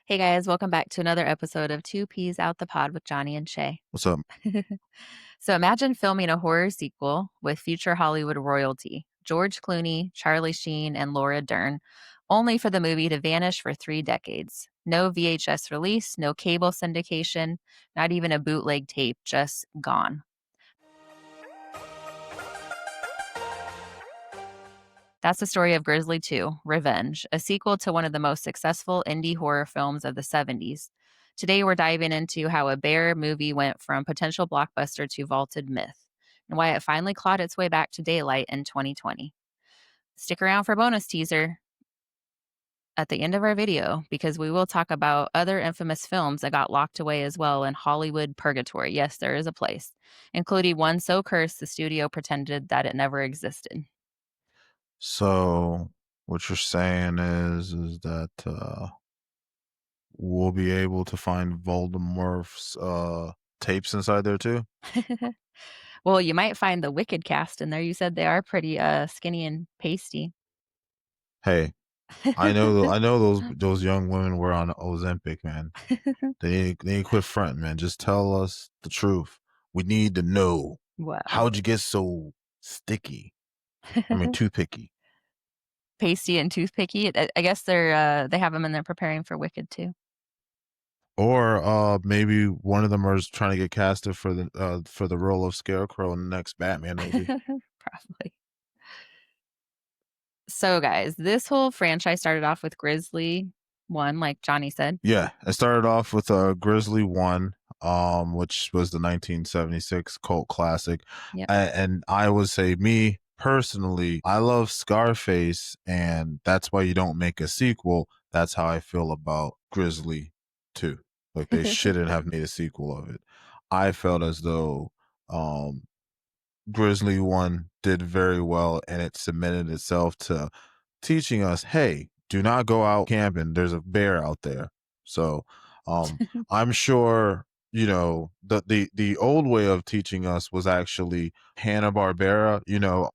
Hey guys, welcome back to another episode of Two Peas Out the Pod with Johnny and Shay. What's up? So imagine filming a horror sequel with future Hollywood royalty, George Clooney, Charlie Sheen, and Laura Dern, only for the movie to vanish for 3 decades. No VHS release, no cable syndication, not even a bootleg tape, just gone. That's the story of Grizzly II, Revenge, a sequel to one of the most successful indie horror films of the 70s. Today, we're diving into how a bear movie went from potential blockbuster to vaulted myth, and why it finally clawed its way back to daylight in 2020. Stick around for a bonus teaser at the end of our video, because we will talk about other infamous films that got locked away as well in Hollywood purgatory. Yes, there is a place, including one so cursed the studio pretended that it never existed. So what you're saying is that we'll be able to find Voldemort's tapes inside there too? Well, you might find the Wicked cast in there. You said they are pretty, skinny and pasty. Hey, I know those young women were on Ozempic, man. They need to quit fronting, man. Just tell us the truth. We need to know. Wow. How'd you get so sticky? I mean, toothpicky. Pasty and toothpicky. I guess they have them in there preparing for Wicked too. Or maybe one of them is trying to get casted for the role of Scarecrow in the next Batman movie. Probably. So, guys, this whole franchise started off with Grizzly 1, like Johnny said. Yeah, it started off with Grizzly One, which was the 1976 cult classic, Yep. and I would say me personally, I love Scarface, and that's why you don't make a sequel. That's how I feel about Grizzly Two. Like they shouldn't have made a sequel of it. I felt as though um, Grizzly One did very well, and it submitted itself to teaching us, hey, do not go out camping. There's a bear out there. So um, I'm sure the old way of teaching us was actually Hanna Barbera.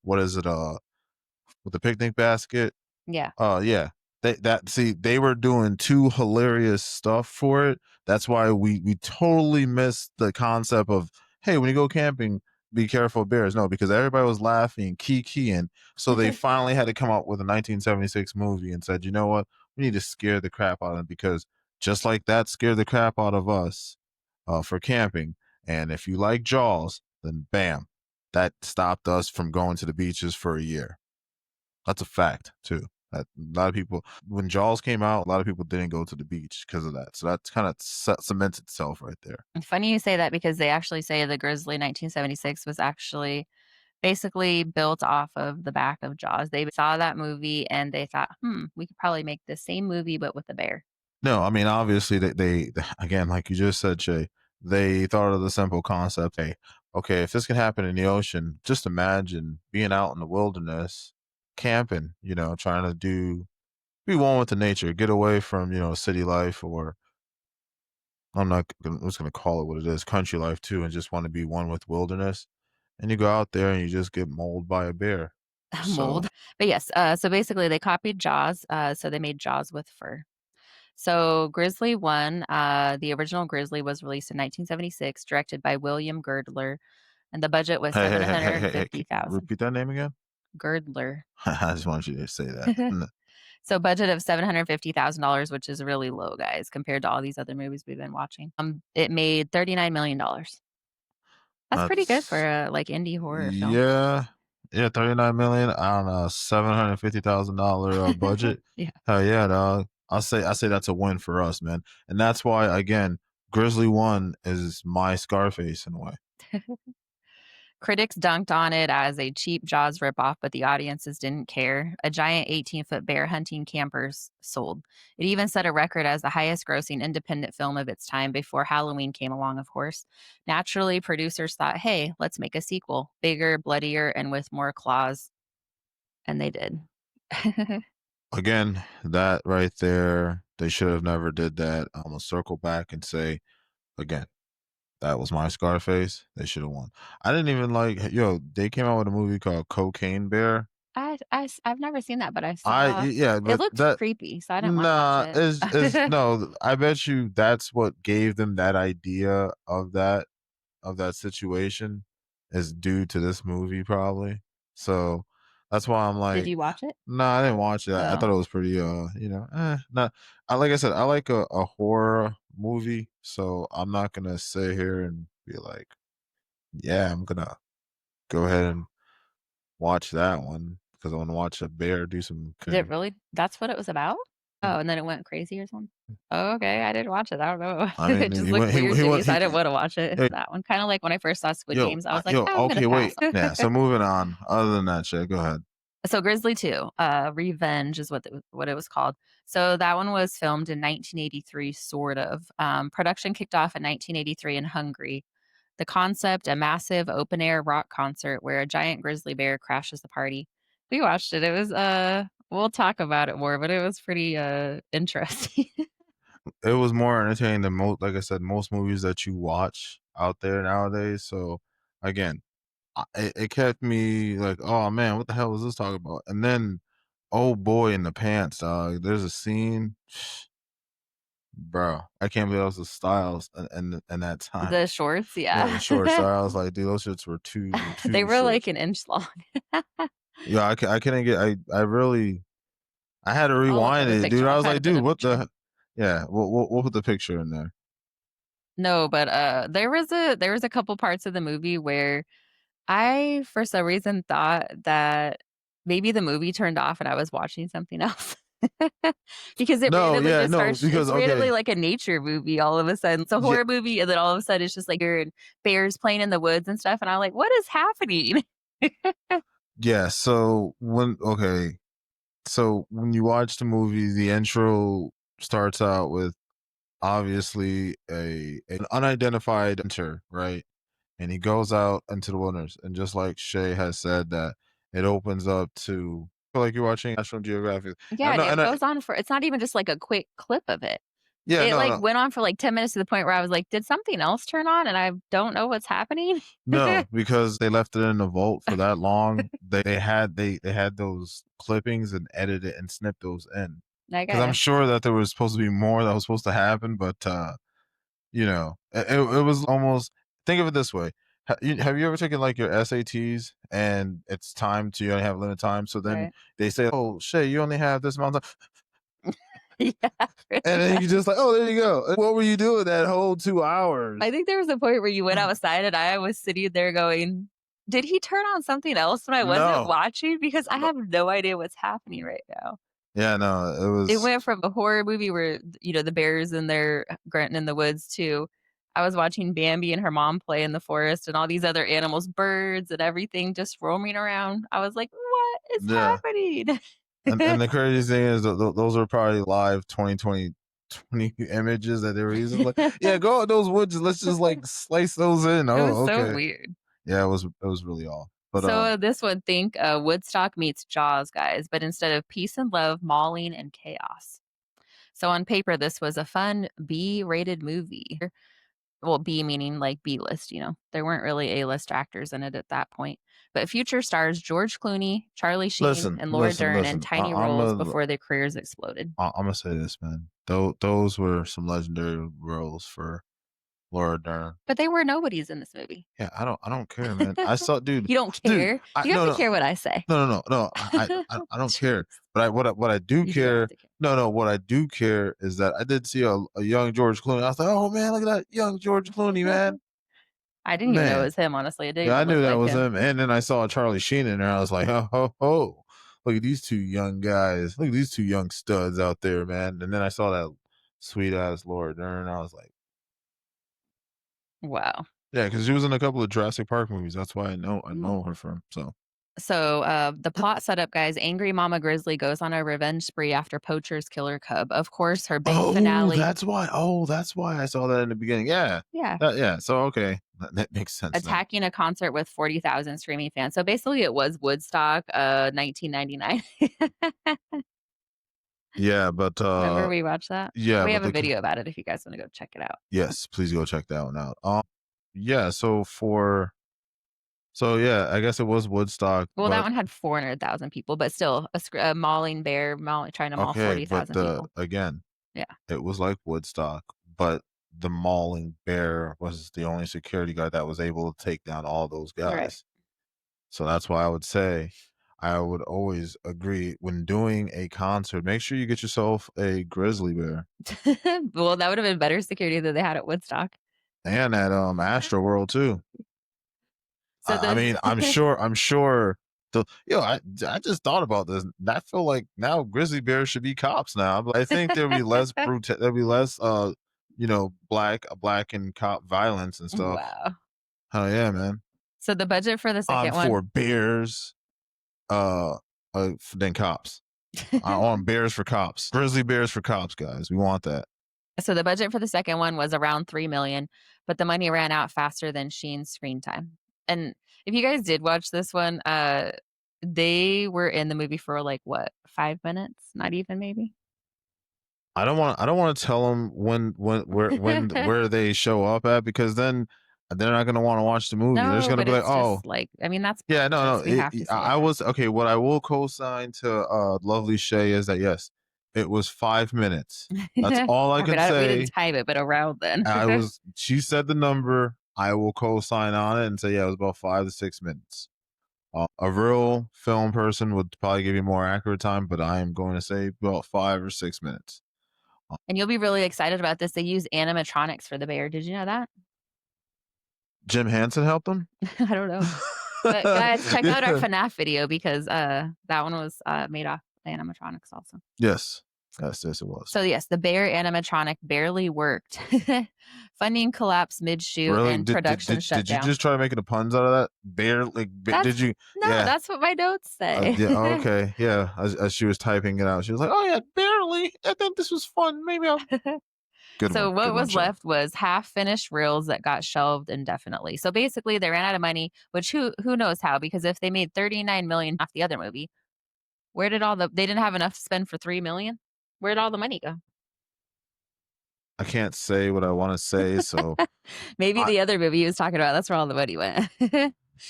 What is it? With the picnic basket. Yeah. Yeah. They were doing too hilarious stuff for it. That's why we totally missed the concept of, hey, when you go camping, be careful of bears. No, because everybody was laughing, keying. So they finally had to come up with a 1976 movie and said, you know what? We need to scare the crap out of them, because just like that scared the crap out of us for camping. And if you like Jaws, then bam, that stopped us from going to the beaches for a year. That's a fact too. That a lot of people, when Jaws came out, a lot of people didn't go to the beach because of that. So that's kind of cements itself right there. Funny you say that because they actually say the Grizzly 1976 was actually basically built off of the back of Jaws. They saw that movie and they thought, we could probably make the same movie but with a bear. No, I mean obviously they again, like you just said, Shay, they thought of the simple concept. Hey, okay, if this can happen in the ocean, just imagine being out in the wilderness, camping. Trying to be one with the nature, get away from city life, or I'm just gonna call it what it is, country life too, and just want to be one with wilderness. And you go out there and you just get mauled by a bear. Mold. So But yes, so basically they copied Jaws, so they made Jaws with fur. So Grizzly 1, the original Grizzly was released in 1976, directed by William Girdler, and the budget was hey, 750,000. repeat that name again. Girdler. I just want you to say that. So budget of $750,000, which is really low, guys, compared to all these other movies we've been watching. It made $39 million. That's pretty good for That's a like indie horror film. Yeah, yeah, 39 million on a $750,000 budget. Yeah. Hell yeah, dog. I say that's a win for us, man. And that's why, again, Grizzly One is my Scarface in a way. Critics dunked on it as a cheap Jaws ripoff, but the audiences didn't care. A giant 18-foot bear hunting campers sold. It even set a record as the highest grossing independent film of its time before Halloween came along, of course. Naturally, producers thought, hey, let's make a sequel, bigger, bloodier, and with more claws. And they did. Again, that right there, they should have never did that. I'm gonna circle back and say again, that was my Scarface. They should have won. I didn't even like. They came out with a movie called Cocaine Bear. I've never seen that, but I saw Yeah, it but looked that creepy, so I didn't wanna watch nah, it. is no, I bet you that's what gave them that idea of that situation is due to this movie probably. So that's why I'm Did like, you watch it? no, I didn't watch it. I Oh. thought it was pretty, not. I like I said, I like a horror movie, so I'm not gonna sit here and be like, yeah, I'm gonna go ahead and watch that one because I want to watch a bear do some Did it cooking. really that's what it was about? Oh, and then it went crazy or something? Oh, okay, I didn't watch it, I don't know. I It mean, just he looked went, weird to me, so he, I didn't wanna watch it. hey, That one, kinda like when I first saw Squid Games, I was like, "I'm gonna okay, pass." wait, yeah. So moving on. Other than that, shit, go ahead. So Grizzly II, Revenge is what it was called. So that one was filmed in 1983, sort of. Production kicked off in 1983 in Hungary. The concept, a massive open air rock concert where a giant grizzly bear crashes the party. We watched it. It was we'll talk about it more, but it was pretty interesting. It was more entertaining than most, like I said, most movies that you watch out there nowadays. So again, it kept me like, oh man, what the hell was this talking about? And then, oh boy, in the pants, dog. There's a scene, bro. I can't believe that was the styles and that time. The shorts, Yeah, yeah. the short styles, like dude, those shits were They too were short. like an inch long. Yeah, I couldn't get. I really I had to I'll look up rewind a it, dude. picture. I I'll was try to like, put dude, a what picture. the? Yeah, we'll put the picture in there. No, but there was a couple parts of the movie where I, for some reason, thought that maybe the movie turned off and I was watching something else. Because it No, randomly yeah, just no, starts because it's randomly okay, like a nature movie all of a sudden. It's a yeah, horror movie, and then all of a sudden it's just like you're in bears playing in the woods and stuff, and I'm like, "What is happening?" yeah. So when you watch the movie, the intro starts out with obviously a an unidentified hunter, right? And he goes out into the wilderness, and just like Shay has said, that it opens up to feel like you're watching National Geographic. Yeah, and it And I goes on for it's not even just like a quick clip of it. yeah, It, no, like, no, went on for, like, 10 minutes to the point where I was like, "Did something else turn on and I don't know what's happening?" no, because they left it in the vault for that long. They had those clippings and edited and snipped those in. I Because I'm guess, sure that there was supposed to be more that was supposed to happen, but it was almost, think of it this way. Have you ever taken like your SATs and it's time to, you only have limited time, so then right? they say, "Oh, Shay, you only have this amount of time," Yeah, and pretty then you much. just like, "Oh, there you go." What were you doing that whole 2 hours? I think there was a point where you went outside and I was sitting there going, "Did he turn on something else when I wasn't No, watching? Because I no, have no idea what's happening right now." yeah, no, it It was went from a horror movie where, the bears and they're grunting in the woods to I was watching Bambi and her mom play in the forest and all these other animals, birds and everything just roaming around. I was like, "What is yeah. happening?" And the crazy thing is those are probably live 2020 images that they were using. Like, yeah, go out those woods. Let's just like slice those in. It was Oh, so okay. weird. Yeah, it was really off. But So, this one, think, Woodstock meets Jaws, guys, but instead of peace and love, mauling and chaos. So, on paper, this was a fun B-rated movie. Well, B meaning like B-list, There weren't really A-list actors in it at that point. But future stars George Clooney, Charlie Sheen, and Laura Dern in listen. tiny roles before their careers exploded. I'm gonna say this, man. Those were some legendary roles for Laura Dern. But they were nobodies in this movie. Yeah, I don't care, man. I saw, You don't dude. care? I You have no to no care what I say. no. I don't Jeez. care. But what I do You do have care. to care. No, what I do care is that I did see a young George Clooney. I was like, oh man, look at that young George Clooney, man. I didn't even know it Man, was him, honestly. It didn't yeah, I even knew look that like was him. him. And then I saw Charlie Sheen in there. I was like, oh ho ho, look at these two young guys. Look at these two young studs out there, man. And then I saw that sweet ass Laura Dern. I was like, Wow. yeah, because she was in a couple of Jurassic Park movies. That's why I Mm. know her from. So So, the plot setup, guys, angry mama grizzly goes on a revenge spree after poachers kill her cub. Of course, her big oh, finale. that's why I saw that in the beginning. Yeah. Yeah. Yeah. So okay. That makes sense now. Attacking a concert with 40,000 streaming fans. So basically it was Woodstock, 1999. Yeah, but Remember we watched that? yeah, We but have a video about it if you guys wanna go check it out. yes, please go check that one out. Yeah, so for So yeah, I guess it was Woodstock, Well, that but one had 400,000 people, but still a mauling bear trying to maul okay, but 40,000 the people. again, Yeah. it was like Woodstock, but the mauling bear was the only security guard that was able to take down all those Right. guys. So that's why I would say I would always agree when doing a concert, make sure you get yourself a grizzly bear. Well, that would have been better security than they had at Woodstock. And at Astro World too. So I the mean, I'm sure the I just thought about this. I feel like now grizzly bears should be cops now. I think there'll be less there'll be less black and cop violence and stuff. wow. Hell yeah, man. So the budget for the On second one for bears uh than cops. On bears for cops. Grizzly bears for cops, guys. We want that. So the budget for the second one was around 3 million, but the money ran out faster than Sheen's screen time. And if you guys did watch this one, they were in the movie for like what, 5 minutes? Not even maybe. I don't want to tell them where they show up at because then they're not going to want to watch the movie. They're just No, going to but be like, it's "Oh, just like I mean that's yeah, no, no. priceless. We have to see I it. was okay. What I will co-sign to lovely Shay is that yes, it was 5 minutes. That's all I I mean, can we didn't say. time it, but around then. She said the number. I will co-sign on it and say yeah, it was about 5 to 6 minutes. A real film person would probably give you more accurate time, but I am going to say about 5 or 6 minutes. And you'll be really excited about this. They use animatronics for the bear. Did you know that? Jim Henson helped them. I don't know. But guys, check out our Yeah. FNAF video because that one was made off animatronics also. Yes. Yes, it was. So yes, the bear animatronic barely worked. Funding collapsed mid-shoot Really? and production shut Did you down. just try to make the puns out of that? Bear like That's did you? no, Yeah. that's what my notes say. Yeah. Oh, okay. Yeah. As she was typing it out, she was like, "Oh yeah, barely. I think this was fun. Maybe I'll." Good So one. Good what one, was Shay. left was half-finished reels that got shelved indefinitely. So basically, they ran out of money, which who knows how? Because if they made 39 million off the other movie, where did they didn't have enough to spend for 3 million? Where did all the money go? I can't say what I want to say, so Maybe I the other movie he was talking about. That's where all the money went.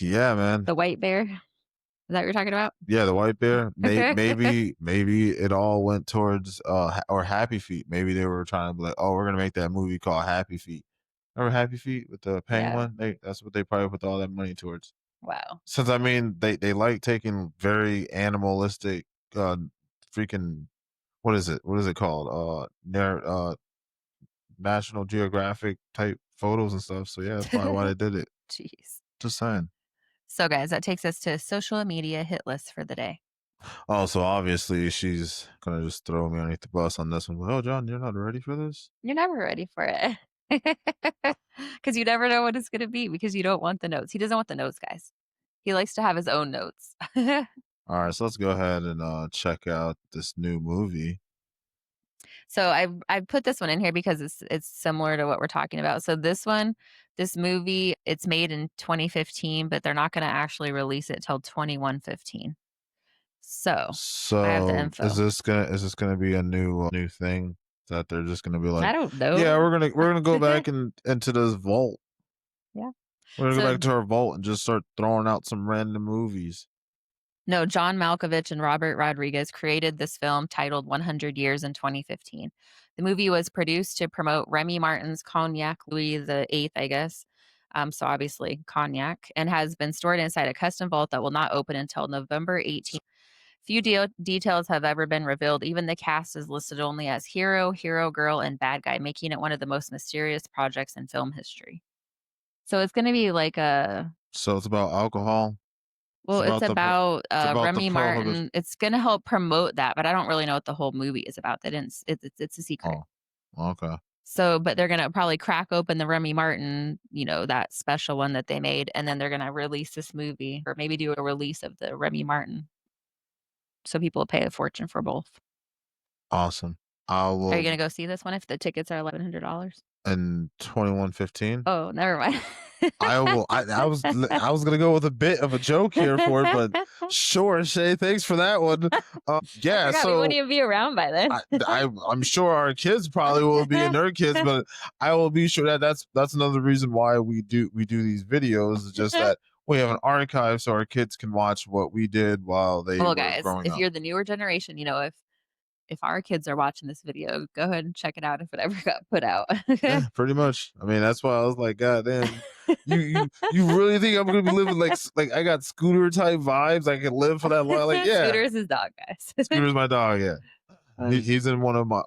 yeah, man. The white bear. Is that what you're talking about? Yeah, the white bear. Maybe it all went towards or Happy Feet. Maybe they were trying to be like, oh, we're gonna make that movie called Happy Feet. Remember Happy Feet with the Yeah. penguin? That's what they probably put all that money towards. Wow. Since I mean they like taking very animalistic freaking what is it? What is it called? National Geographic type photos and stuff. So yeah, that's probably why they did it. Jeez. Just saying. So, guys, that takes us to social media hit list for the day. Oh, so obviously she's gonna just throw me underneath the bus on this one. Oh, John, you're not ready for this? You're never ready for it. Because you never know what it's going to be because you don't want the notes. He doesn't want the notes, guys. He likes to have his own notes. All right, so let's go ahead and check out this new movie. So I put this one in here because it's similar to what we're talking about. So this movie, it's made in 2015, but they're not going to actually release it till 2115. So I have the So info. is this gonna be a new thing that they're just gonna be I like, don't yeah, know. we're gonna go back into this vault. Yeah. We're gonna go So back to our vault and just start throwing out some random movies. no, John Malkovich and Robert Rodriguez created this film titled 100 Years in 2015. The movie was produced to promote Remy Martin's Cognac Louis the Eighth, I guess. So obviously cognac, and has been stored inside a custom vault that will not open until November 18th. Few details have ever been revealed. Even the cast is listed only as hero, hero girl, and bad guy, making it one of the most mysterious projects in film history. So it's going to be like So it's about alcohol. well, it's about it's about the Remy prohibition. Martin. It's gonna help promote that, but I don't really know what the whole movie is about. They didn't it's a secret. Oh, okay. So, but they're gonna probably crack open the Remy Martin, that special one that they made, and then they're gonna release this movie or maybe do a release of the Remy Martin. So people will pay a fortune for both. Awesome. I Are you will gonna go see this one if the tickets are $1,100? in 2115. Oh, never mind. I will. I was gonna go with a bit of a joke here for it, but sure, Shay. Thanks for that one. I Yeah. forgot we wouldn't So even be around by then. I'm sure our kids probably will be and their kids, but I will be sure that that's another reason why we do these videos. Is just that we have an archive so our kids can watch what we did while they Well, were guys, growing if up. you're the newer generation, if our kids are watching this video, go ahead and check it out if it ever got put out. Yeah, pretty much. I mean, that's why I was like, God damn, you really think I'm gonna be living like I got Scooter type vibes? I can live for that long? Like, yeah, Scooter is his dog, guys. Scooter's my dog. Yeah, he's in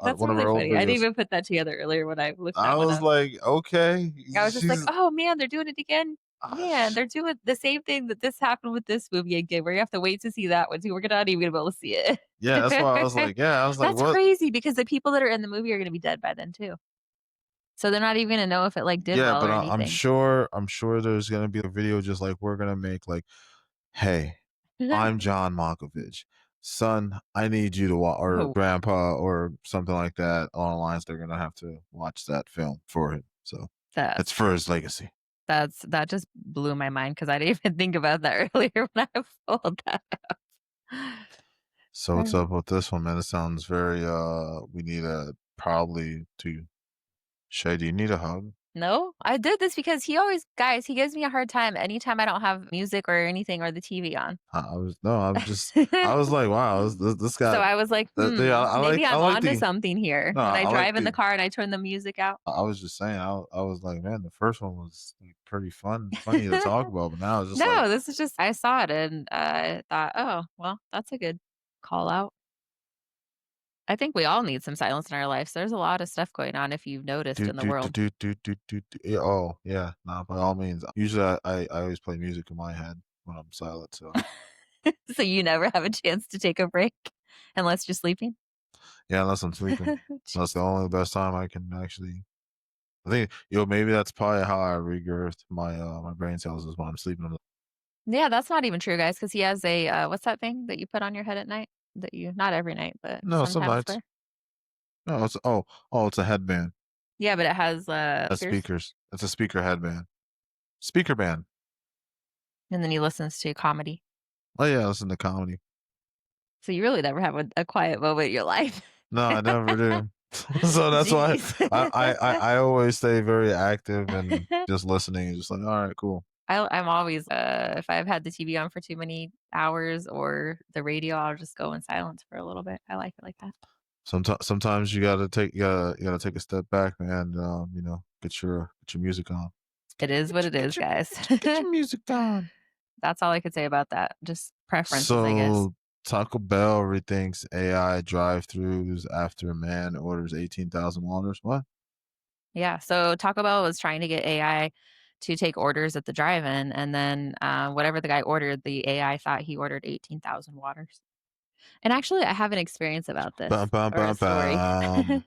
That's one of really our old funny. I didn't videos. even put that together earlier when I looked I that one was up. like, okay, I was just like, she's "Oh, man, they're doing it again. ah, Man, they're doing the same thing that this happened with this movie again, where you have to wait to see that one too. We're not even gonna be able to see it." yeah. That's why I was like, yeah, I was like, That's what? crazy because the people that are in the movie are gonna be dead by then too. So they're not even gonna know if it, like, did Yeah, well but or I'm anything. sure there's gonna be a video just like we're gonna make like, hey, I'm John Malkovich. Son, I need you to watch, or Oh, grandpa, or something like that. On the lines, they're gonna have to watch that film for him. So that it's for his legacy. that just blew my mind because I didn't even think about that earlier when I pulled that up. So what's Um, up with this one, man? It sounds very we need a probably to Shay, do you need a hug? no, I did this because he always guys, he gives me a hard time anytime I don't have music or anything or the TV on. I was no, I was like, wow, this So got I was like, yeah, maybe I I'm like onto the something here. no, When I I like drive in the the car and I turn the music out. I was just saying, I was like, man, the first one was like pretty funny to talk about, but now it's just like, No, this is just I saw it and I thought, oh, well, that's a good call out. I think we all need some silence in our lives. There's a lot of stuff going on if you've noticed do in the do do world. do do do do. Yeah, oh yeah, nah, by all means. Usually, I always play music in my head when I'm silent. So So you never have a chance to take a break unless you're sleeping? yeah, unless I'm sleeping, that's the Jeez. only best time I can actually. I think maybe that's probably how I rebirthed my brain cells is when I'm sleeping. Yeah, that's not even true, guys. Because he has a, what's that thing that you put on your head at night? That you not every night, but No, some sometimes nights. wear? No, it's it's a headband. Yeah, but it has, That's speakers, speakers. It's a speaker headband. Speaker band. and then he listens to comedy. Oh yeah, listen to comedy. So you really never have a quiet moment in your life. No, I never do. So that's why Jeez. I always stay very active and just listening and just like, all right, cool. I'm always, if I've had the TV on for too many hours or the radio, I'll just go in silence for a little bit. I like it like that. Sometimes you gotta take a step back, man. Get your music on. It is what it is, guys. Get your music on. That's all I could say about that. Just preferences, I guess. So Taco Bell rethinks AI drive-throughs after man orders 18,000 waters. What? Yeah, so Taco Bell was trying to get AI to take orders at the drive-in, and then, whatever the guy ordered, the AI thought he ordered 18,000 waters. And actually, I have an experience about Bum this, bum or a bum story. bum.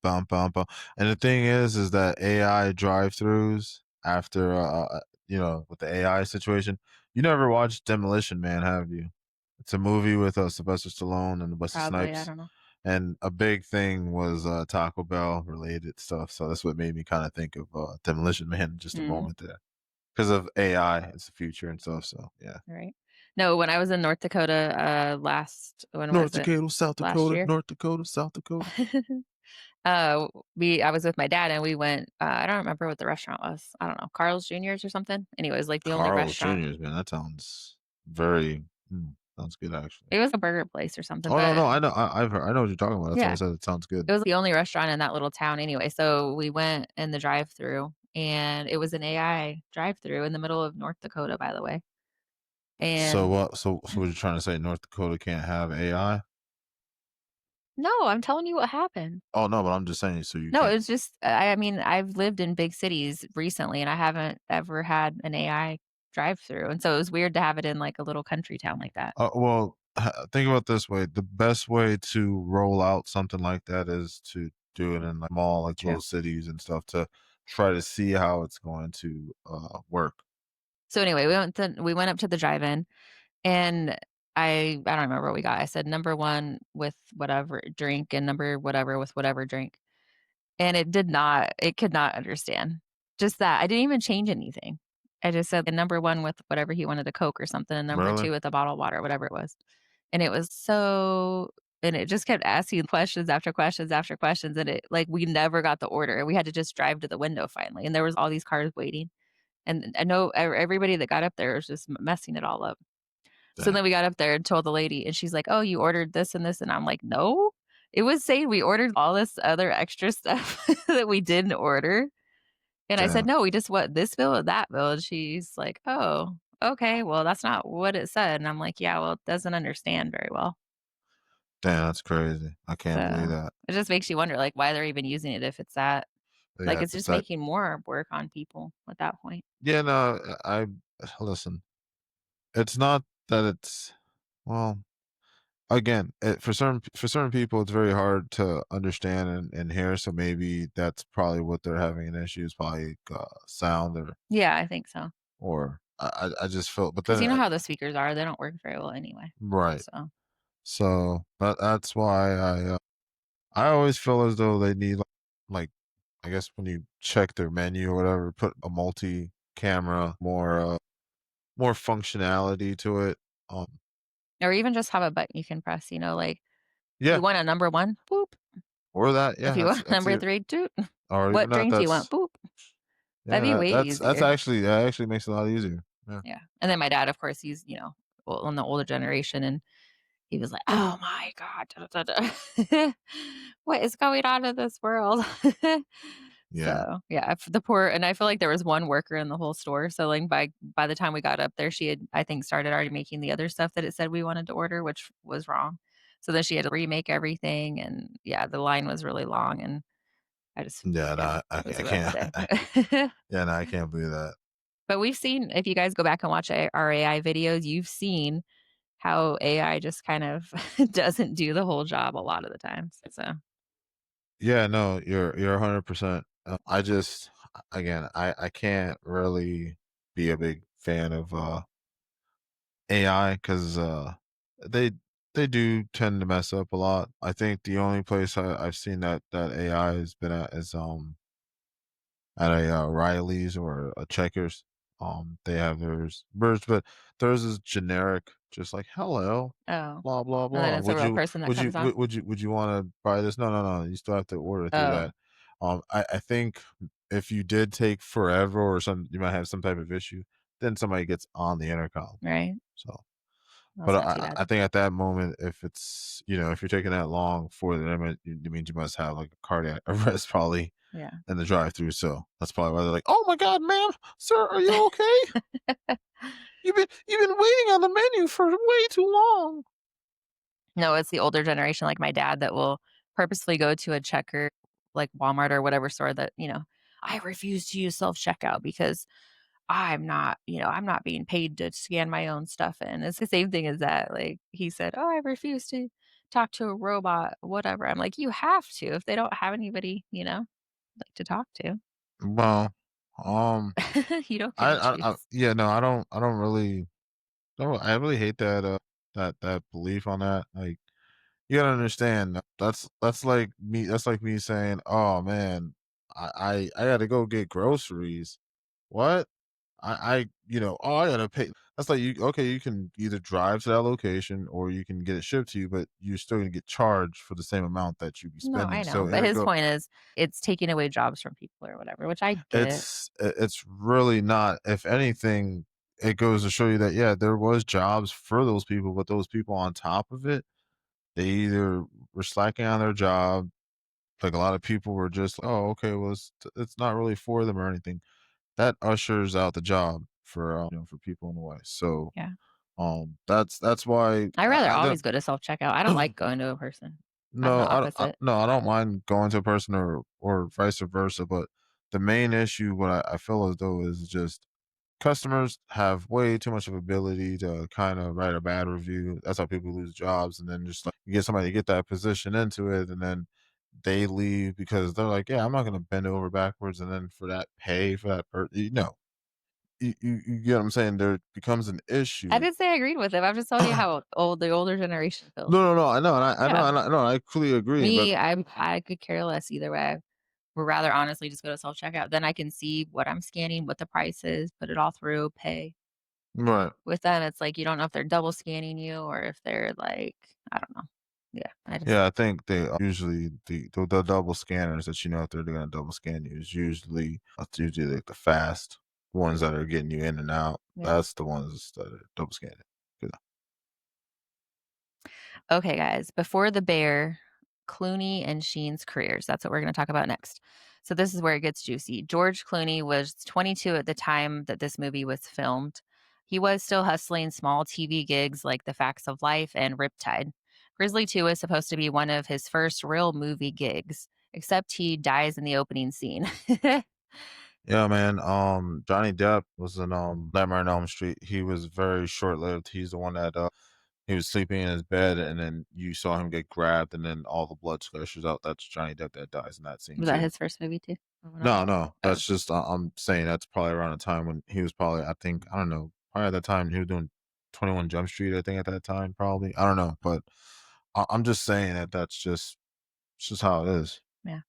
Bum, bum, bum. And the thing is that AI drive-throughs after, with the AI situation, you never watched Demolition Man, have you? It's a movie with Sylvester Stallone and Wesley Probably, I Snipes, don't know. and a big thing was Taco Bell related stuff. So that's what made me kind of think of Demolition Man in just a Mm, moment there because of AI, it's the future and stuff. So yeah, right. No, when I was in North Dakota, when North was it? Dakota, South Last Dakota, year? North Dakota, South Dakota. I was with my dad and we went, I don't remember what the restaurant was. I don't know, Carl's Jr.'s or something. Anyways, like the only Carl's restaurant. Jr.'s, man, that sounds very sounds good actually. It was a burger place or something, Oh, no, but no, I know, I've heard I know what you're talking about, that's why I yeah, said it sounds it good. was the only restaurant in that little town anyway. So we went in the drive-through and it was an AI drive-through in the middle of North Dakota, by the way. So And what what you're trying to say, North Dakota can't have AI? no, I'm telling you what happened. Oh, no, but I'm just saying so you No, can't it's just, I mean, I've lived in big cities recently and I haven't ever had an AI drive-through. And so it was weird to have it in like a little country town like that. well, think about it this way, the best way to roll out something like that is to do it in, like, small, like, True. little cities and stuff to try to see how it's going to, work. So anyway, we went up to the drive-in and I don't remember what we got. I said number 1 with whatever drink and number whatever with whatever drink. And it could not understand. Just that. I didn't even change anything. I just said the number 1 with whatever he wanted, a Coke or something, and number Really? 2 with a bottle of water, whatever it was. And it was so and it just kept asking questions after questions after questions, and it like, we never got the order, and we had to just drive to the window finally, and there was all these cars waiting. And I know everybody that got up there was just messing it all up. So Damn, then we got up there and told the lady, and she's like, "Oh, you ordered this and this," and I'm like, "No." It was saying we ordered all this other extra stuff that we didn't order, and I said, damn, "No, we just want this bill and that bill," and she's like, "Oh, okay, well, that's not what it said," and I'm like, "Yeah, well, it doesn't understand very well." damn. That's crazy. I can't believe So, that. it just makes you wonder, like, why they're even using it if it's that like, Yeah, it's it's just that. making more work on people at that point. Yeah, no, listen. It's not that it's well. Again, for certain people, it's very hard to understand and hear. So maybe that's probably what they're having an issue is probably sound Yeah, I think so. or I just felt, but 'Cause then you know how the speakers are, they don't work very well anyway. right. So, So that's why I always feel as though they need like I guess when you check their menu or whatever, put a multi camera, more functionality to it. Um, or even just have a button you can press, like, yeah, "You want a number 1? Boop. or that. Yeah, If you want that's number it. 3, doot. Or even What that. drink do you want? That's Boop." yeah. That'd be way That's easier. actually that actually makes it a lot easier. Yeah. Yeah, and then my dad, of course, he's, on the older generation, and he was like, "Oh my god, da, da, da, da. What is going on in this world?" Yeah. So, yeah, the poor and I feel like there was one worker in the whole store, so, like, by the time we got up there, she had, I think, started already making the other stuff that it said we wanted to order, which was wrong. So then she had to remake everything, and, yeah, the line was really long, and I just Yeah, no, yeah, it was I a rough can't. day. Yeah, no, I can't believe that. But we've seen if you guys go back and watch our AI videos, you've seen how AI just kind of doesn't do the whole job a lot of the times, so Yeah, no, you're 100%. I just again, I can't really be a big fan of AI because they they do tend to mess up a lot. I think the only place I've seen that AI has been at is at a Riley's or a Checkers. They have theirs merged, but theirs is generic, just like hello, oh, blah blah and then blah. it's a real person that comes on? Would you want to buy this? No, no, no. You still have to order through Oh, that. I think if you did take forever or some, you might have some type of issue. Then somebody gets on the intercom. right? So, That's but not too bad. I think at that moment, if it's if you're taking that long for them, it means you must have like a cardiac arrest probably Yeah. in the drive-through, so that's probably why they're like, "Oh my god, ma'am, sir, are you okay? You've been waiting on the menu for way too long." No, it's the older generation, like my dad, that will purposefully go to a checker, like Walmart or whatever store that, "I refuse to use self-checkout because I'm not being paid to scan my own stuff in." It's the same thing as that, like, he said, "Oh, I refuse to talk to a robot," whatever. I'm like, "You have to if they don't have anybody, like, to talk to." Well, um, You don't get to I choose. yeah, no, I don't really no, I really hate that that belief on that. Like, you gotta understand that's like me saying, "Oh man, I gotta go get groceries." What? Oh, I gotta pay. That's like you. Okay, you can either drive to that location or you can get it shipped to you, but you're still gonna get charged for the same amount that you be No, spending. I know, So but his ergo, point is it's taking away jobs from people or whatever, which I get. it's really not. If anything, it goes to show you that yeah, there was jobs for those people, but those people on top of it, they either were slacking on their job. Like a lot of people were just, oh, okay, well, it's not really for them or anything. That ushers out the job for for people in the way. So Yeah. that's why I rather I don't always go to self-checkout. I don't like going to a person. I'm the no, opposite. no, I don't mind going to a person or vice versa, but the main issue what I feel as though is just customers have way too much of ability to kind of write a bad review. That's how people lose jobs, and then just like you get somebody to get that position into it, and then they leave because they're like, "Yeah, I'm not going to bend over backwards," and then for that pay for that you get what I'm saying. There becomes an I issue. didn't say I agreed with him. I'm just telling you how old the older generation feels. No, no, no. I know, and Yeah. I know, I completely agree. But Me, I could care less either way. Would rather honestly just go to self-checkout. Then I can see what I'm scanning, what the price is, put it all through, pay. right, With them, it's like you don't know if they're double scanning you or if they're like, I don't know. Yeah, yeah, I think they usually the double scanners that if they're going to double scan you is usually like the fast. ones that are getting you in and out. Yeah. That's the ones that are double scanning. Okay, guys, before the bear, Clooney and Sheen's careers. That's what we're going to talk about next. So, this is where it gets juicy. George Clooney was 22 at the time that this movie was filmed. He was still hustling small TV gigs like The Facts of Life and Riptide. Grizzly II is supposed to be one of his first real movie gigs, except he dies in the opening scene. Yeah, man. Johnny Depp was in Nightmare on Elm Street. He was very short lived. He's the one that he was sleeping in his bed, and then you saw him get grabbed, and then all the blood splashes out. That's Johnny Depp that dies in that scene Was that too. his first movie, too? Or whatever? No, no, Oh, that's just I'm saying that's probably around the time when he was probably I think I don't know probably at that time he was doing 21 Jump Street I think at that time probably I don't know but I'm just saying that that's just it's just how it is. yeah.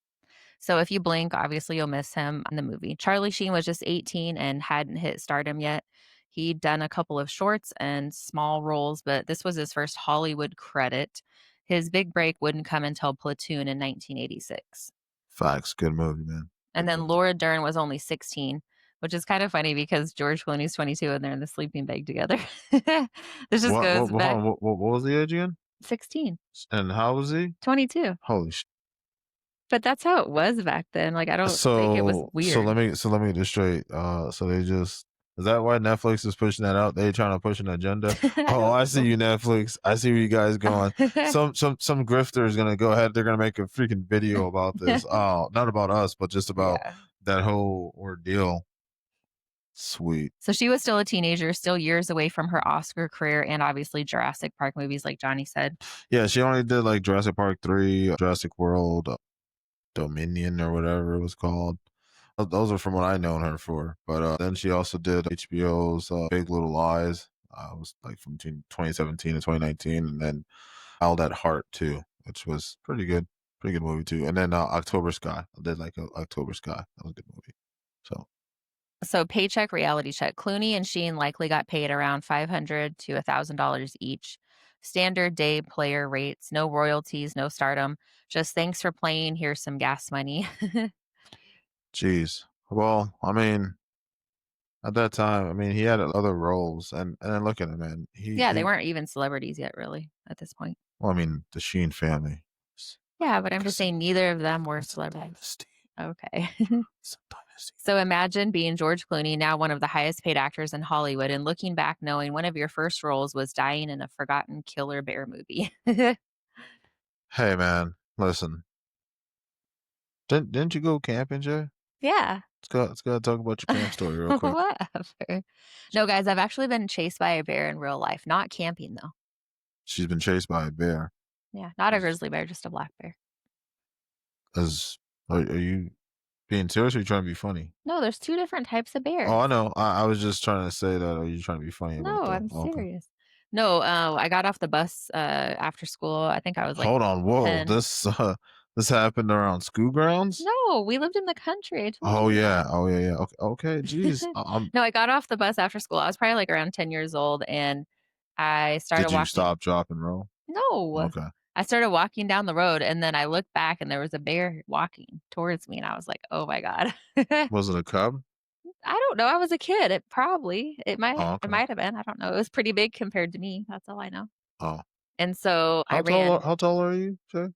So if you blink, obviously you'll miss him in the movie. Charlie Sheen was just 18 and hadn't hit stardom yet. He'd done a couple of shorts and small roles, but this was his first Hollywood credit. His big break wouldn't come until Platoon in 1986. Facts, good movie, man. And Good then movie. Laura Dern was only 16, which is kind of funny because George Clooney's 22 and they're in the sleeping bag together. This just goes Hold back on, what was the age again? 16, And how was he? 22. Holy sh! But that's how it was back then. Like, I don't think it was weird. Let me get this straight. So they just is that why Netflix is pushing that out? They trying to push an agenda. Oh, I see you, Netflix. I see where you guys going. Some grifter is gonna go ahead. They're gonna make a freaking video about this. Oh, not about us, but just about Yeah. that whole ordeal. Sweet. So she was still a teenager, still years away from her Oscar career and obviously Jurassic Park movies, like Johnny said. Yeah, she only did like Jurassic Park 3, Jurassic World, Dominion or whatever it was called. Those are from what I known her for. But then she also did HBO's Big Little Lies. It was like from 2017 to 2019, and then All That Heart too, which was pretty good movie too. And then October Sky. I did like October Sky. That was a good movie. So So paycheck, reality check. Clooney and Sheen likely got paid around $500 to $1,000 each. Standard day player rates, no royalties, no stardom. Just thanks for playing. Here's some gas money. geez. Well, I mean, at that time, I mean, he had other roles, and then look at him, man. Yeah, they He weren't even celebrities yet, really, at this point. well, I mean, the Sheen family. Yeah, but I'm just It's, saying neither of them were it's a celebrities. dynasty. Okay. It's a dynasty. So imagine being George Clooney, now one of the highest paid actors in Hollywood, and looking back knowing one of your first roles was dying in a forgotten killer bear movie. Hey, man, listen. Didn't you go camping, Jay? Yeah. Let's go talk about your camp story real quick. Whatever. No, guys, I've actually been chased by a bear in real life, not camping though. She's been chased by a bear. Yeah, not a grizzly bear, just a black bear. As are you being serious or are you trying to be funny? No, there's two different types of Oh, I bears. know. I was just trying to say that. Are you trying to be funny about No, that? I'm Oh, okay. serious. No, I got off the bus after school. I think I was like Hold on. Whoa. 10. This happened around school grounds? No, we lived in the country. I told Oh you yeah. that. Oh yeah, yeah. Okay. Okay. Jeez. I'm No, I got off the bus after school. I was probably like around 10 years old and I started did you walking. stop, drop, and roll? No. Okay. I started walking down the road and then I looked back and there was a bear walking towards me and I was like, "Oh my god." I Was it a cub? don't know. I was a kid. It Oh, it okay. might have been. I don't know. It was pretty big compared to me. That's all I know. Oh. And so I ran. How tall are you, Shay?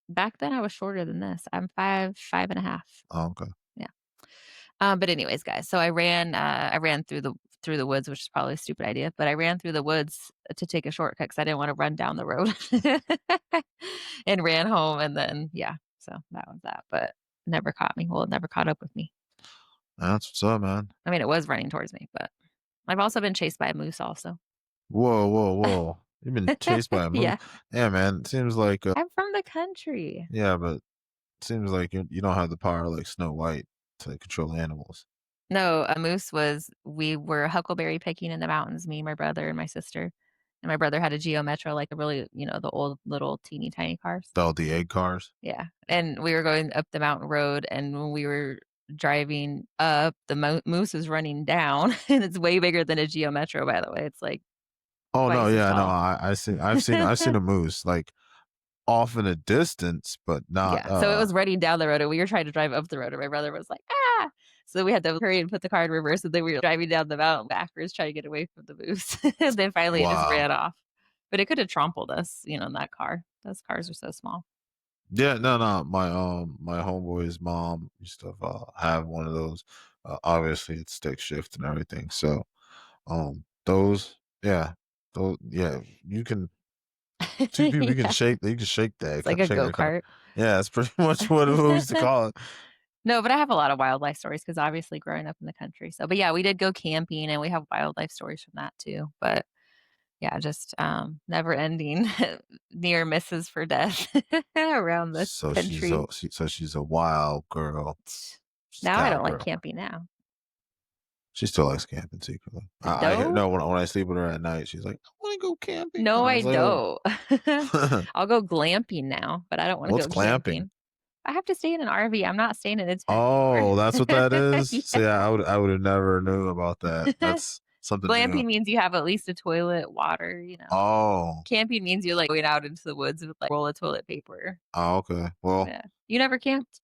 Back then I was shorter than this. I'm 5 and a half. Oh, okay. Yeah. But anyways, guys, so I ran through the woods, which is probably a stupid idea, but I ran through the woods to take a shortcut because I didn't want to run down the road and ran home. And then, yeah, so that was that, but never caught me. Well, it never caught up with me. That's what's up, man. I mean, it was running towards me, but I've also been chased by a moose also. Whoa, whoa, whoa. You've been chased by a moose. Yeah. Yeah, man. It seems like I'm from the country. yeah, but it seems like you don't have the power like Snow White to control animals. No, a moose was we were huckleberry picking in the mountains, me, my brother, and my sister. And my brother had a Geo Metro, like a really, the old little teeny tiny cars. All the egg cars. Yeah, and we were going up the mountain road, and when we were driving up, the moose is running down, and it's way bigger than a Geo Metro, by the way. It's like Oh no, twice as yeah, no, tall. I've seen a moose. Like off in a distance, but not, Yeah, so it was running down the road, and we were trying to drive up the road, and my brother was like, "Ah!" So we had to hurry and put the car in reverse, and then we were driving down the mountain backwards trying to get away from the moose. And then finally, it just wow. ran off. But it coulda trampled us, in that car. Those cars are so small. Yeah, no, no. My homeboy's mom used to have one of those. Obviously, it's stick shift and everything. So, those, yeah, those, yeah. You can two people. You can Yeah, shake. You can shake it's like a shake that car. go-kart. Yeah, that's pretty much what we used to call it. No, but I have a lot of wildlife stories because obviously growing up in the country. So, but yeah, we did go camping, and we have wildlife stories from that too. But yeah, just, never ending near misses for death around the country. So she's a wild girl. She's a Now I don't like cowgirl. camping now. She still likes camping secretly. I hear No, no when I sleep with her at night. She's like, I want to go camping, no, and I I was like, don't. oh. I'll go glamping now, but I don't wanna What's go glamping? camping. I have to stay in an RV, I'm not staying in a tent anymore. Oh, that's what that is? So, Yeah. yeah, I would have never knew about that. That's something new. Glamping means you have at least a toilet, water. Oh. Camping means you're, like, going out into the woods with, like, roll of toilet paper. Oh, okay. Well, Yeah. You never camped?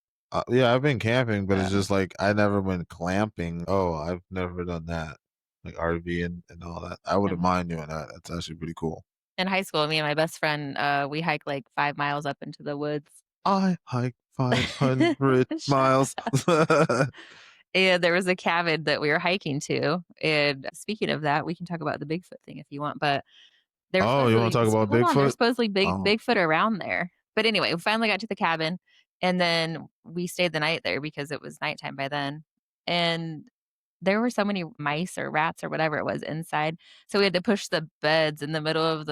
yeah, I've been camping, but it's Oh, just like I never went clamping. Oh, I've never done that. Like RV and all that. I wouldn't no. mind doing that. That's actually pretty cool. In high school, me and my best friend, we hiked, like, 5 miles up into the woods. I hike 500 miles. And there was a cabin that we were hiking to, and speaking of that, we can talk about the Bigfoot thing if you want, but there was Oh, you want to supposedly talk about hold on, there's Bigfoot? supposedly Oh, Bigfoot around there. But anyway, we finally got to the cabin, and then we stayed the night there because it was nighttime by then, and there were so many mice or rats or whatever it was inside, so we had to push the beds in the middle of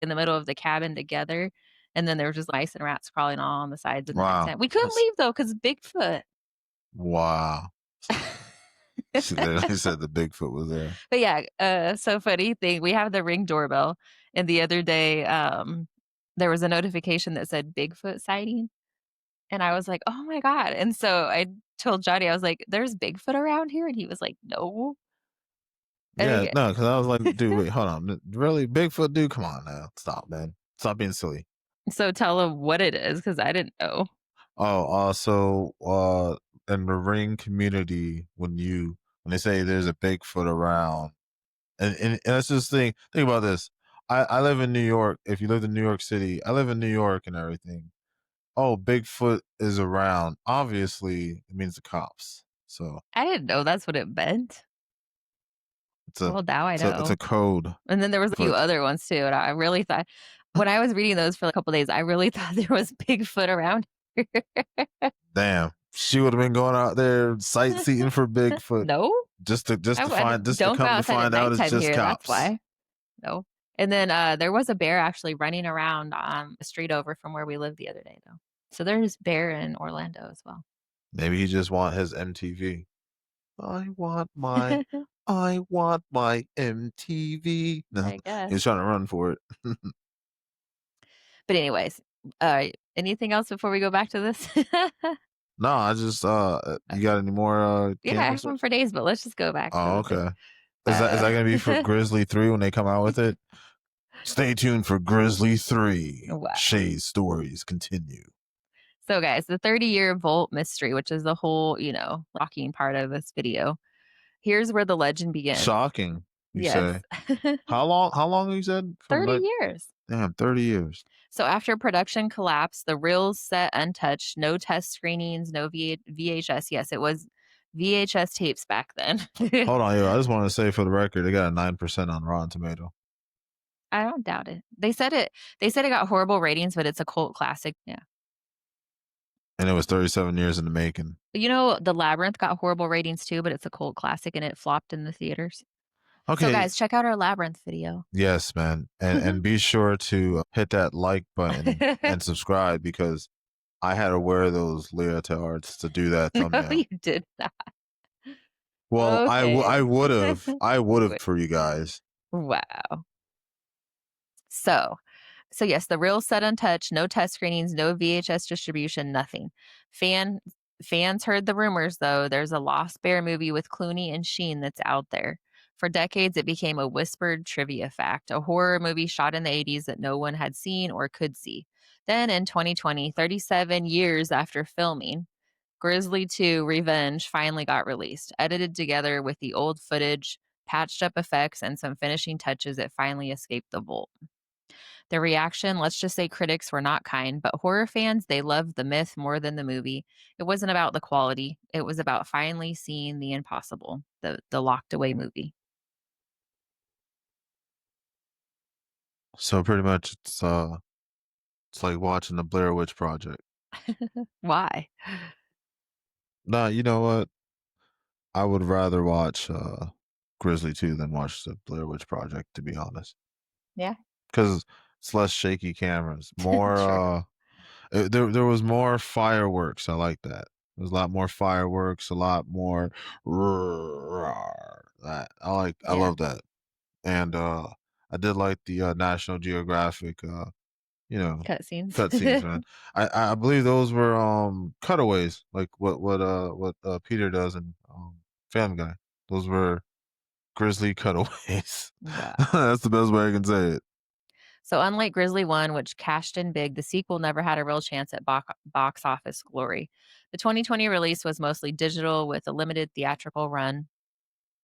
in the middle of the cabin together, and then there were just mice and rats crawling all on the sides of the wow. tent. We couldn't That's leave though because Bigfoot. wow. She literally said the Bigfoot was there. But yeah, so funny thing, we have the Ring doorbell, and the other day, there was a notification that said Bigfoot sighting, and I was like, "Oh my god," and so I told Johnny, I was like, "There's Bigfoot around here?" And he was like, "No." Yeah, And no, because I was like, dude, wait, hold on. Really? Bigfoot, dude? Come on now. Stop, man. Stop being silly. so tell him what it is because I didn't know. Oh, also, in the ring community, when they say there's a Bigfoot around, and that's just think about this. I live in New York. If you live in New York City, I live in New York and everything. Oh, Bigfoot is around. Obviously, it means the cops. So I didn't know that's what it meant. it's a Well, now I it's a know. code And then there was a few for other ones too, and I really thought when I was reading those for a couple days, I really thought there was Bigfoot around here. damn. She would have been going out there sightseeing for Bigfoot No? just I to wouldn't just to don't go come to outside at find out it's nighttime just here, that's cops. why. No. And then, there was a bear actually running around on the street over from where we lived the other day, though. So there's bear in Orlando as well. Maybe he just want his MTV. I want my I want my MTV. No, I he was guess. trying to run for it. But anyways, anything else before we go back to this? No, I just you Okay. got any more Yeah, I camping have stuff? one for days, but let's just go back to Oh, the thing. okay. Is that Uh, gonna be for Grizzly 3 when they come out with it? Stay tuned for Grizzly 3. wow. Shay's stories continue. So guys, the 30-year Volt mystery, which is the whole, shocking part of this video. Here's where the legend begins. Shocking, you Yes. say. How long you said? From 30 like years. damn, 30 years. So after production collapsed, the reels set untouched, no test screenings, no VHS. Yes, it was VHS tapes back then. Hold on, yo. I just want to say for the record, they got a 9% on Rotten Tomato. I don't doubt it. They said it got horrible ratings, but it's a cult classic. Yeah. And it was 37 years in the making. The Labyrinth got horrible ratings too, but it's a cult classic and it flopped in the theaters. So Okay, guys, check out our Labyrinth video. yes, man. And be sure to hit that like button and subscribe because I had to wear those leotards to do that No, thumbnail. you did not. Well, Okay. I would have Wait, for you guys. wow. So, so yes, the real set untouched, no test screenings, no VHS distribution, nothing. Fan Fans heard the rumors though. There's a Lost Bear movie with Clooney and Sheen that's out there. For decades, it became a whispered trivia fact, a horror movie shot in the 80s that no one had seen or could see. Then in 2020, 37 years after filming, Grizzly II Revenge finally got released. Edited together with the old footage, patched up effects, and some finishing touches, it finally escaped the vault. The reaction, let's just say critics were not kind, but horror fans, they loved the myth more than the movie. It wasn't about the quality, it was about finally seeing the impossible, the locked away movie. So pretty much it's like watching the Blair Witch Project. Why? Nah, you know what? I would rather watch Grizzly 2 than watch the Blair Witch Project, to be honest. Yeah, Because it's less shaky cameras. More true. there was more fireworks. I like that. There's a lot more fireworks, a lot more that. I Yeah, love that. And I did like the National Geographic you know, cutscenes. cutscenes, man. I believe those were cutaways, like what Peter does in Family Guy. Those were Grizzly cutaways. Wow. That's the best way I can say it. So, unlike Grizzly 1, which cashed in big, the sequel never had a real chance at box office glory. The 2020 release was mostly digital with a limited theatrical run.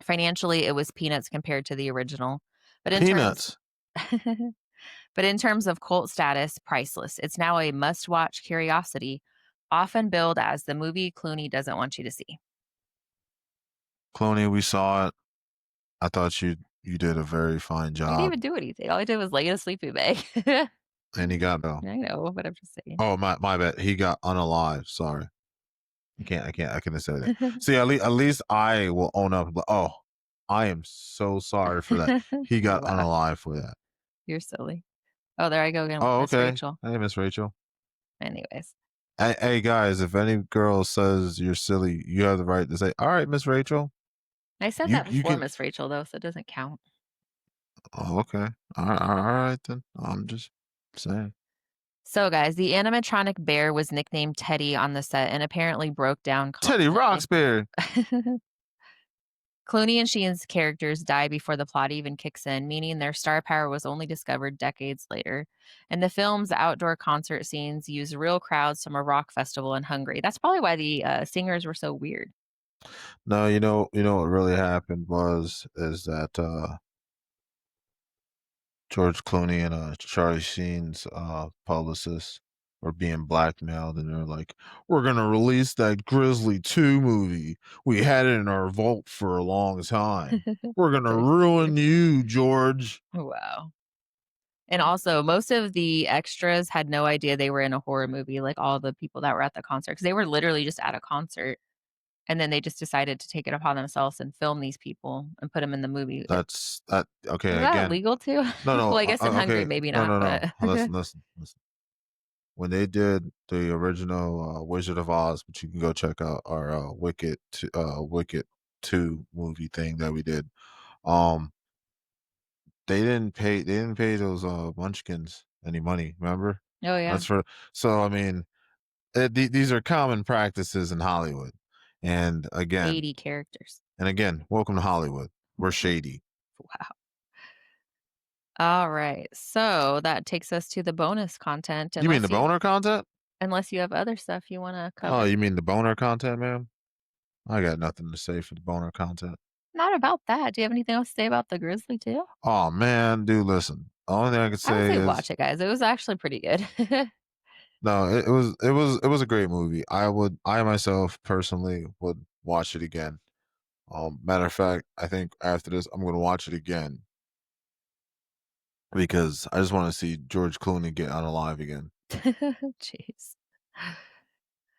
Financially, it was peanuts compared to the original. But in terms Peanuts. but in terms of cult status, priceless. It's now a must-watch curiosity, often billed as the movie Clooney doesn't want you to see. Clooney, we saw it. I thought you did a very fine I didn't job, even do anything. All I did was lay in a sleeping bag. and he got no. I know, but I'm just saying. Oh my bad. He got unalive. Sorry. I couldn't say that. See, at least I will own up. But oh, I am so sorry for that. He got Wow, unalive for that. you're silly. Oh, there I go again with Oh, Miss okay. Rachel. Hey, Miss Rachel. Anyways. Hey guys, if any girl says you're silly, you have the right to say, "All right, Miss Rachel, I said that you before can." Miss Rachel, though, so it doesn't count. Oh, okay. All right then. I'm just saying. So, guys, the animatronic bear was nicknamed Teddy on the set and apparently broke down Teddy constantly. Roxbury. Clooney and Sheen's characters die before the plot even kicks in, meaning their star power was only discovered decades later. And the film's outdoor concert scenes use real crowds from a rock festival in Hungary. That's probably why the singers were so weird. No, what really happened was is that George Clooney and Charlie Sheen's publicists were being blackmailed, and they're like, "We're gonna release that Grizzly 2 movie. We had it in our vault for a long time. We're Of gonna course they do. ruin you, George." Wow. And also, most of the extras had no idea they were in a horror movie, like all the people that were at the concert, because they were literally just at a concert. And then they just decided to take it upon themselves and film these people and put them in the movie. That's that. Is Okay, that again. illegal too? No, no. Well, I guess in Hungary, Okay, maybe no, not, no, but no. Listen, listen, listen. When they did the original Wizard of Oz, which you can go check out our Wicked 2 movie thing that we did. Um they didn't pay those munchkins any money, remember? oh, yeah, That's for so I mean, these are common practices in Hollywood. And again, 80 characters. welcome to Hollywood. We're shady. Wow. All right. So that takes us to the bonus content, You mean the boner content? unless you have other stuff you wanna Oh, cover. you mean the boner content, man? I got nothing to say for the boner content. Not about that. Do you have anything else to say about the Grizzly too? Oh man, dude, listen. The only thing I can I would say say is watch it, guys. It was actually pretty good. no, it was a great movie. I myself personally would watch it again. Matter of fact, I think after this I'm gonna watch it again because I just want to see George Clooney get out alive again. Jeez.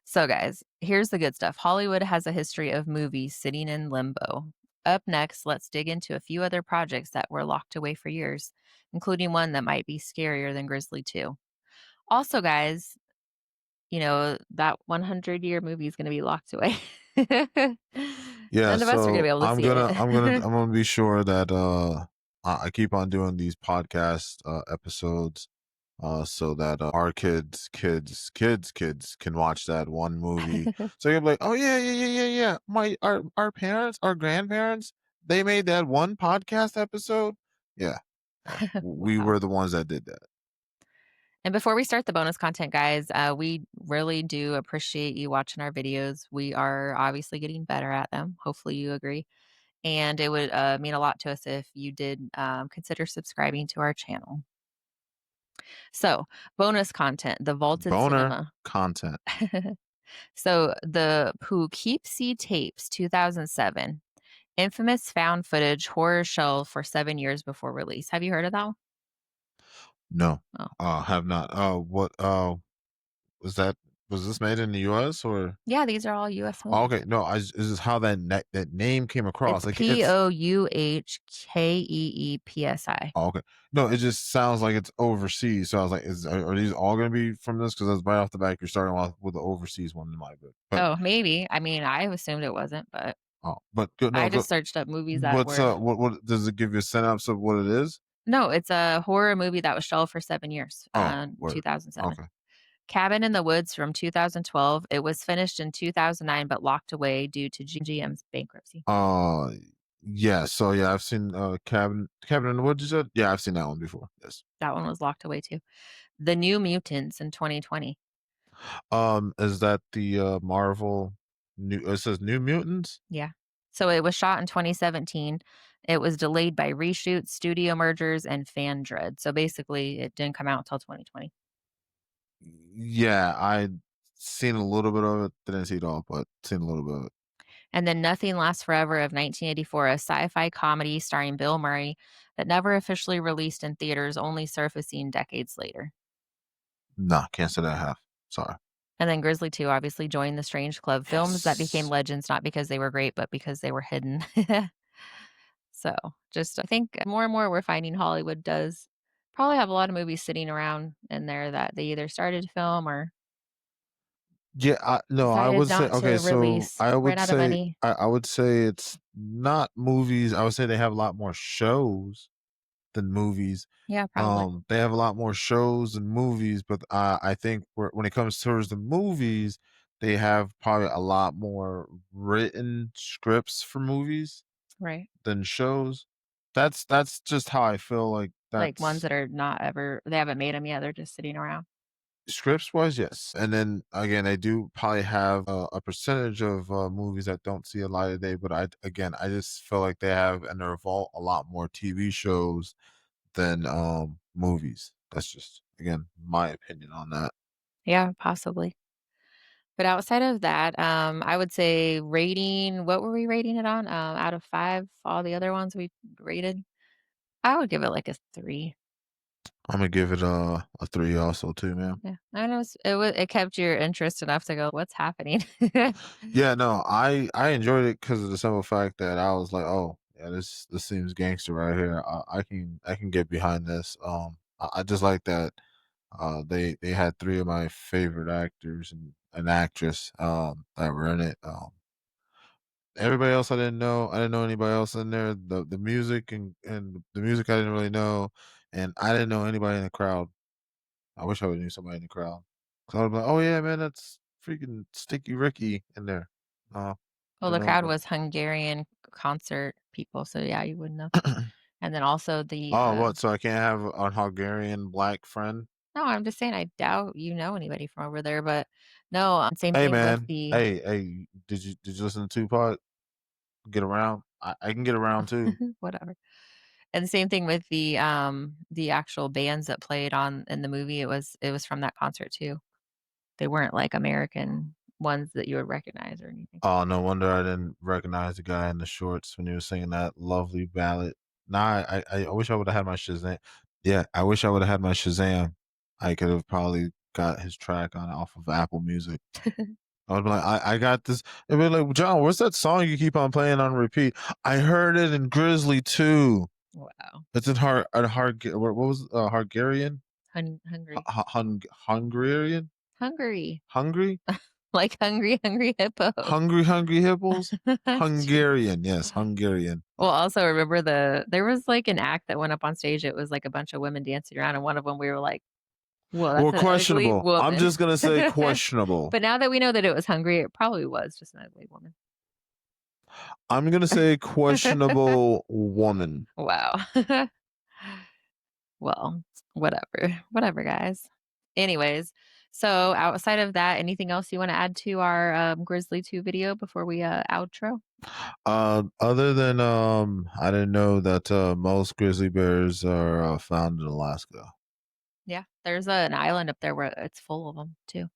So, guys, here's the good stuff. Hollywood has a history of movies sitting in limbo. Up next, let's dig into a few other projects that were locked away for years, including one that might be scarier than Grizzly 2. Also, guys, that 100-year movie is going to be locked away. Yeah, None of us are going to be so able to see it. I'm gonna be sure that I keep on doing these podcast episodes so that our kids can watch that one movie. So you'll be like, oh yeah. Our parents, our grandparents, they made that one podcast episode. Yeah, we Wow. were the ones that did that. And before we start the bonus content, guys, we really do appreciate you watching our videos. We are obviously getting better at them. Hopefully, you agree. And it would mean a lot to us if you did consider subscribing to our channel. So, bonus content, the vaulted Boner cinema. content. So, the Poughkeepsie tapes, 2007, infamous found footage horror show for 7 years before release. Have you heard of that one? No, Oh, have not. What? Was that? Was this made in the U.S. or? yeah, these are all US Oh, movies. okay, no. This is how that name came across. It's Like it's. Poughkeepsi. Oh, okay. No, it just sounds like it's overseas. So I was like, are these all going to be from this? Because that's right off the back. You're starting off with the overseas one in my book. But Oh, maybe. I mean, I assumed it wasn't, but but go, I no, go. just searched up movies that What's were what does it give you a synopsis of what it is? no, it's a horror movie that was shelved for 7 years, Oh, word. 2007. Okay. Cabin in the Woods from 2012. It was finished in 2009 but locked away due to GM's bankruptcy. Uh, yeah. So yeah, I've seen Cabin in the Woods. You said, yeah, I've seen that one before. Yes. That one was locked away too. The New Mutants in 2020. Is that the Marvel new? It says New Mutants. Yeah. So it was shot in 2017. It was delayed by reshoots, studio mergers, and fan dread. So basically, it didn't come out until 2020. Yeah, I seen a little bit of it. Didn't see it all, but seen a little bit of it. And then Nothing Lasts Forever of 1984, a sci fi comedy starring Bill Murray that never officially released in theaters, only surfacing decades later. Nah, can't say that I have. Sorry. And then Grizzly II obviously joined the Strange Club, films that became Yes. legends not because they were great, but because they were hidden. So, just I think more and more we're finding Hollywood does probably have a lot of movies sitting around in there that they either started to film or Yeah, no, I decided would say not to okay. So release, ran out of money. I would say it's not movies. I would say they have a lot more shows than movies. Yeah, probably. They have a lot more shows and movies, but I think when it comes towards the movies, they have probably a lot more written scripts for movies Right. than shows. That's just how I feel like Like ones that's that are not ever they haven't made them yet, they're just sitting around. scripts wise, yes. And then again, they do probably have a percentage of movies that don't see a light of day, but I just feel like they have in their vault a lot more TV shows than movies. That's just again my opinion on that. Yeah, possibly. But outside of that, I would say rating what were we rating it on? Out of 5, all the other ones we rated? I would give it like a 3. I'm gonna give it a 3 also too, man. Yeah. I know it kept your interest enough to go, "What's happening?" Yeah, no, I enjoyed it because of the simple fact that I was like, oh yeah, this seems gangster right here. I can get behind this. I just like that. They had three of my favorite actors and an actress that were in it. Everybody else I didn't know. I didn't know anybody else in there. The music and the music I didn't really know, and I didn't know anybody in the crowd. I wish I would knew somebody in the crowd. 'Cause I would be like, "Oh, yeah, man, that's freaking Sticky Ricky in there." I Well, didn't the know crowd anybody. was Hungarian concert people, so yeah, you would know. And then also the, Oh, what? So I can't have a Hungarian black friend? no, I'm just saying I doubt you know anybody from over there, but no, same Hey, thing with man. the Hey, did you listen to Tupac? Get around. I can get around too. whatever. And the same thing with the actual bands that played on in the movie, it was from that concert too. They weren't like American ones that you would recognize or anything. Oh, no wonder I didn't recognize the guy in the shorts when he was singing that lovely ballad. Nah, I wish I would have had my Shazam. Yeah, I wish I would have had my Shazam. I could have probably got his track on off of Apple Music. I would be like, I got this. It'd be like, John, what's that song you keep on playing on repeat? I heard it in Grizzly II. Wow. It's in what was Hungarian? Hungry. Hungarian? Hungary. Hungry? Like hungry, hungry hippo. Hungry hippos? Jeez. Hungarian, yes, Hungarian. Well, also remember there was like an act that went up on stage. It was like a bunch of women dancing around, and one of them we were like, "Whoa, Well, that's an ugly questionable. I'm woman." just gonna say questionable. But now that we know that it was hungry, it probably was just an ugly woman. I'm gonna say questionable woman. Wow. Well, whatever. Whatever, guys. Anyways, so outside of that, anything else you wanna add to our, Grizzly II video before we, outro? Other than I didn't know that most grizzly bears are found in Alaska. Yeah, there's an island up there where it's full of them too.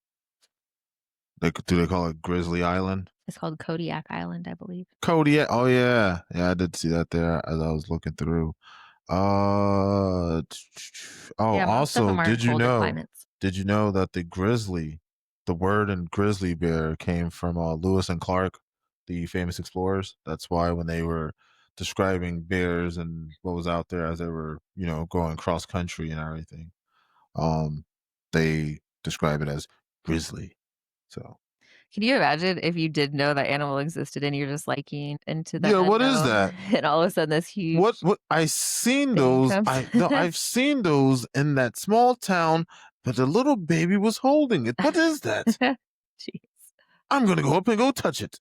Do they call it Grizzly Island? It's called Kodiak Island, I believe. Kodiak. Oh yeah, yeah, I did see that there as I was looking through. Oh, Yeah, most of also, them are in colder climates. did you know that the word in grizzly bear came from Lewis and Clark, the famous explorers? That's why when they were describing bears and what was out there as they were, going cross country and everything, um, they describe it as grizzly. So, Can you imagine if you did know that animal existed and you're just liking into the yeah, what is unknown that? and all of a sudden this huge What I seen thing those comes? I no, I've seen those in that small town, but the little baby was holding it. What is that? Jeez. I'm gonna go up and go touch it.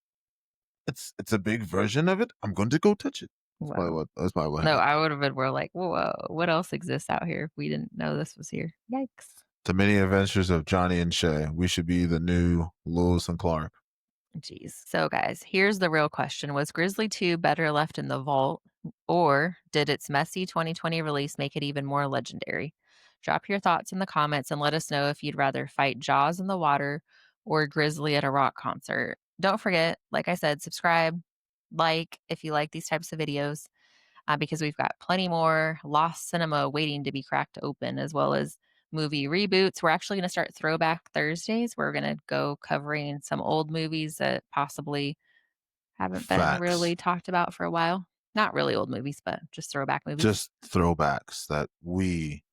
It's a big version of it. I'm going to go touch it. Wow. That's probably what No, happened. I would have been more like, "Whoa, what else exists out here if we didn't know this was here?" Yikes. The many adventures of Johnny and Shay. We should be the new Lewis and Clark. Jeez. So, guys, here's the real question. Was Grizzly 2 better left in the vault, or did its messy 2020 release make it even more legendary? Drop your thoughts in the comments and let us know if you'd rather fight Jaws in the water or Grizzly at a rock concert. Don't forget, like I said, subscribe, like if you like these types of videos, because we've got plenty more lost cinema waiting to be cracked open, as well as movie reboots. We're actually going to start Throwback Thursdays. We're going to go covering some old movies that possibly haven't been Facts. really talked about for a while. Not really old movies, but just throwback movies. Just throwbacks that we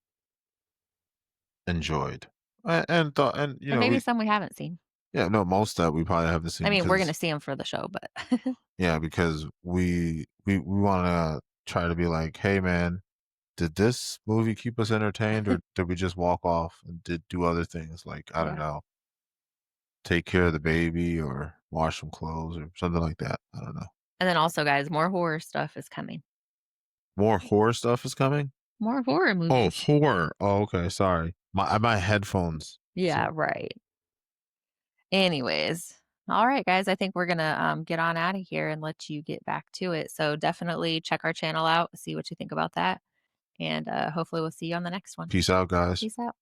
enjoyed. And thought and And maybe we some we haven't seen. yeah, no, most that we probably haven't I seen mean, we're going to because see them for the show, but yeah, because we want to try to be like, hey man, did this movie keep us entertained, or did we just walk off and did do other things like I don't yeah. know, take care of the baby or wash some clothes or something like that. I don't know. And then also, guys, more horror stuff is coming. More horror stuff is coming. More horror Oh, movies. horror. Oh, okay. Sorry, my headphones. Yeah, So right. Anyways, all right, guys, I think we're gonna get on out of here and let you get back to it. So definitely check our channel out, see what you think about that, and hopefully we'll see you on the next one. peace out, guys. Peace out.